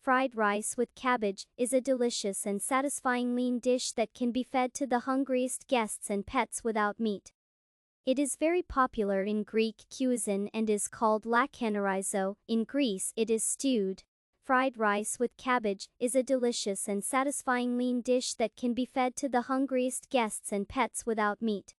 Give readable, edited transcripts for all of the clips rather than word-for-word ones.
Fried rice with cabbage is a delicious and satisfying lean dish that can be fed to the hungriest guests and pets without meat. It is very popular in Greek cuisine and is called Lakhanorizo. In Greece it is stewed. Fried rice with cabbage is a delicious and satisfying lean dish that can be fed to the hungriest guests and pets without meat.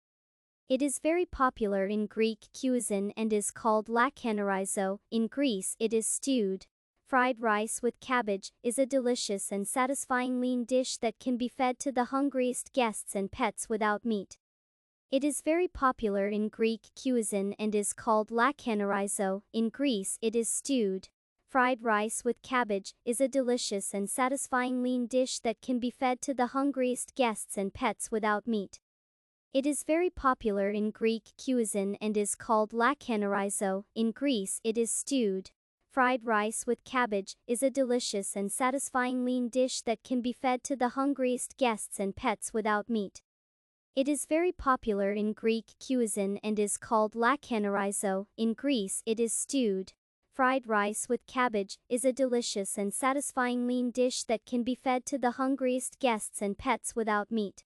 It is very popular in Greek cuisine and is called Lakhanorizo. In Greece it is stewed. Fried rice with cabbage is a delicious and satisfying lean dish that can be fed to the hungriest guests and pets without meat. It is very popular in Greek cuisine and is called Lakhanorizo. In Greece it is stewed. Fried rice with cabbage is a delicious and satisfying lean dish that can be fed to the hungriest guests and pets without meat. It is very popular in Greek cuisine and is called Lakhanorizo. In Greece it is stewed. Fried rice with cabbage is a delicious and satisfying lean dish that can be fed to the hungriest guests and pets without meat. It is very popular in Greek cuisine and is called Lakhanorizo. In Greece it is stewed. Fried rice with cabbage is a delicious and satisfying lean dish that can be fed to the hungriest guests and pets without meat.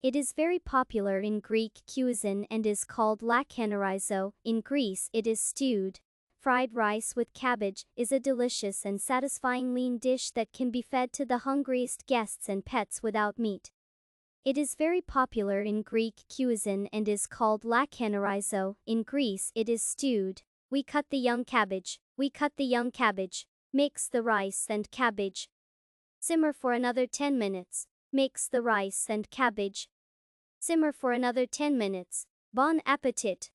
It is very popular in Greek cuisine and is called Lakhanorizo. In Greece it is stewed. Fried rice with cabbage is a delicious and satisfying lean dish that can be fed to the hungriest guests and pets without meat. It is very popular in Greek cuisine and is called Lakhanorizo. In Greece it is stewed. We cut the young cabbage. We cut the young cabbage. Mix the rice and cabbage. Simmer for another 10 minutes. Mix the rice and cabbage. Simmer for another 10 minutes. Bon appetit!